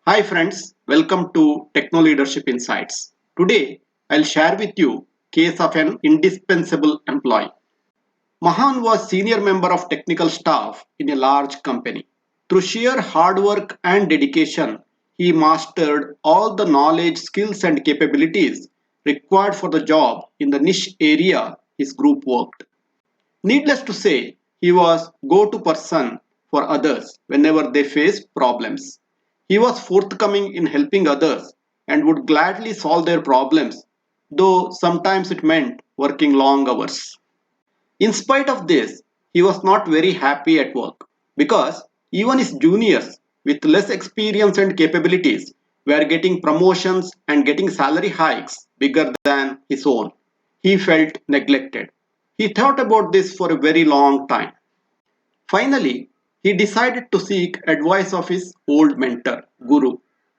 Hi friends, welcome to Techno Leadership Insights. Today, I'll share with you case of an indispensable employee. Mahan was senior member of technical staff in a large company. Through sheer hard work and dedication, he mastered all the knowledge, skills and capabilities required for the job in the niche area his group worked. Needless to say, he was go-to person for others whenever they faced problems. He was forthcoming in helping others and would gladly solve their problems, though sometimes it meant working long hours. In spite of this, he was not very happy at work because even his juniors with less experience and capabilities were getting promotions and getting salary hikes bigger than his own. He felt neglected. He thought about this for a very long time. Finally, he decided to seek advice of his old mentor, Guru,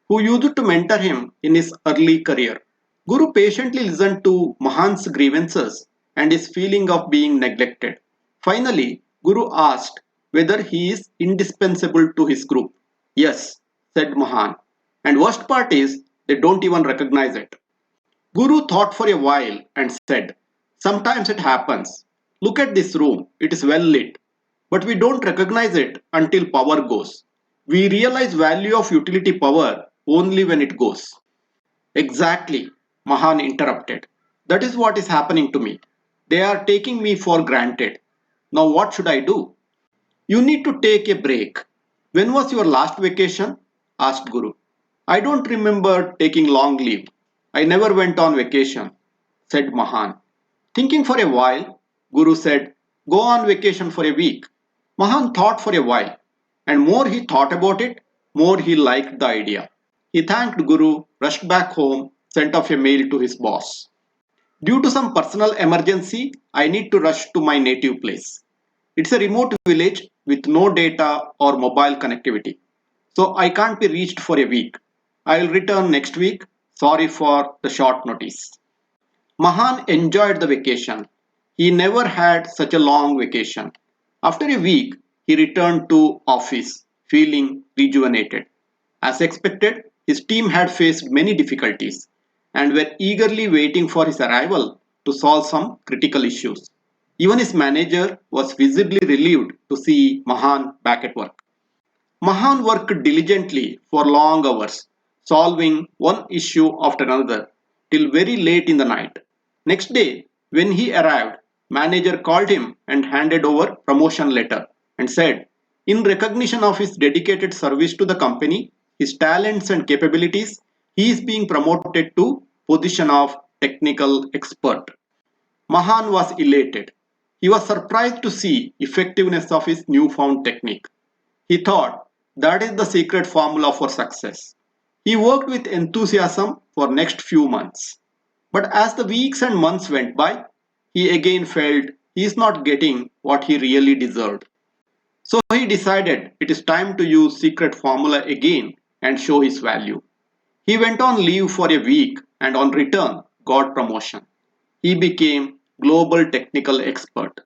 who used to mentor him in his early career. Guru patiently listened to Mahan's grievances and his feeling of being neglected. Finally, Guru asked whether he is indispensable to his group. Yes, said Mahan. And worst part is, they don't even recognize it. Guru thought for a while and said, sometimes it happens. Look at this room, it is well lit. But we don't recognize it until power goes. We realize value of utility power only when it goes. Exactly, Mahan interrupted. That is what is happening to me. They are taking me for granted. Now what should I do? You need to take a break. When was your last vacation? Asked Guru. I don't remember taking long leave. I never went on vacation, said Mahan. Thinking for a while, Guru said, go on vacation for a week. Mahan thought for a while, and more he thought about it, more he liked the idea. He thanked Guru, rushed back home, sent off a mail to his boss. Due to some personal emergency, I need to rush to my native place. It's a remote village with no data or mobile connectivity. So I can't be reached for a week. I'll return next week. Sorry for the short notice. Mahan enjoyed the vacation. He never had such a long vacation. After a week, he returned to office feeling rejuvenated. As expected, his team had faced many difficulties and were eagerly waiting for his arrival to solve some critical issues. Even his manager was visibly relieved to see Mahan back at work. Mahan worked diligently for long hours, solving one issue after another till very late in the night. Next day, when he arrived, manager called him and handed over promotion letter and said, in recognition of his dedicated service to the company, his talents and capabilities, he is being promoted to position of technical expert. Mahan was elated. He was surprised to see effectiveness of his newfound technique. He thought that is the secret formula for success. He worked with enthusiasm for next few months. But as the weeks and months went by, he again felt he is not getting what he really deserved. So he decided it is time to use secret formula again and show his value. He went on leave for a week and on return got promotion. He became global technical expert.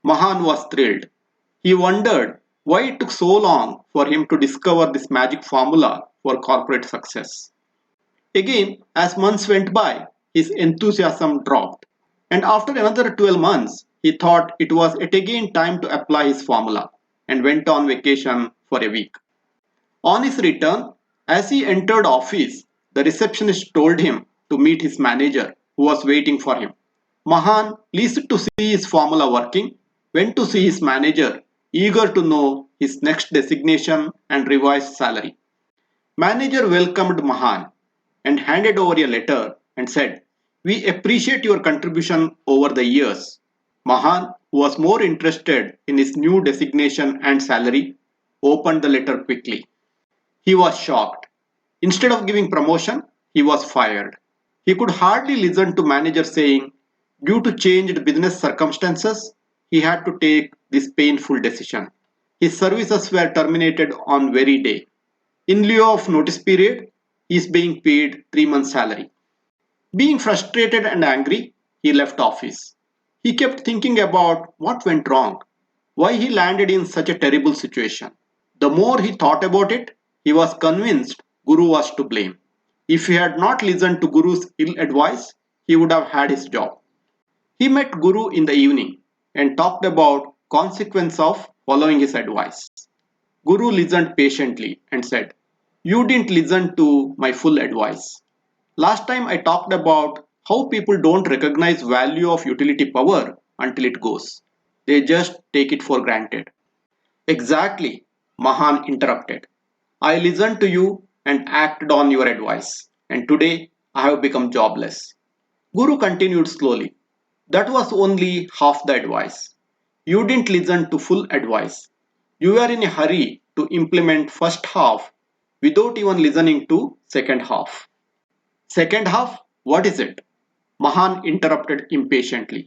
Mahan was thrilled. He wondered why it took so long for him to discover this magic formula for corporate success. Again, as months went by, his enthusiasm dropped. And after another 12 months, he thought it was yet again time to apply his formula and went on vacation for a week. On his return, as he entered office, the receptionist told him to meet his manager who was waiting for him. Mahan, pleased to see his formula working, went to see his manager, eager to know his next designation and revised salary. Manager welcomed Mahan and handed over a letter and said, we appreciate your contribution over the years. Mahan, who was more interested in his new designation and salary, opened the letter quickly. He was shocked. Instead of giving promotion, he was fired. He could hardly listen to manager saying, due to changed business circumstances, he had to take this painful decision. His services were terminated on very day. In lieu of notice period, he is being paid 3 months salary. Being frustrated and angry, he left office. He kept thinking about what went wrong, why he landed in such a terrible situation. The more he thought about it, he was convinced Guru was to blame. If he had not listened to Guru's ill advice, he would have had his job. He met Guru in the evening and talked about consequence of following his advice. Guru listened patiently and said, "You didn't listen to my full advice. Last time I talked about how people don't recognize value of utility power until it goes. They just take it for granted." "Exactly," Mahan interrupted. "I listened to you and acted on your advice, and today I have become jobless." Guru continued slowly. "That was only half the advice. You didn't listen to full advice. You were in a hurry to implement first half without even listening to second half." "Second half? What is it?" Mahan interrupted impatiently.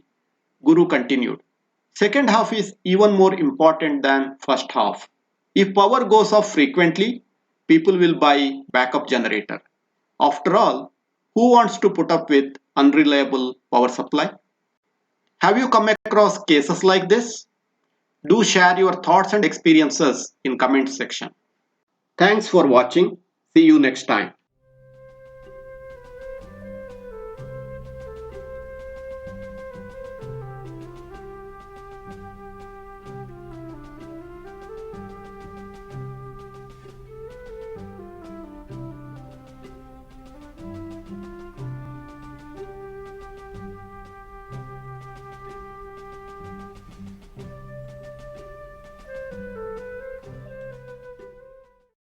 Guru continued. "Second half is even more important than first half. If power goes off frequently, people will buy backup generator. After all, who wants to put up with unreliable power supply?" Have you come across cases like this? Do share your thoughts and experiences in comment section. Thanks for watching. See you next time.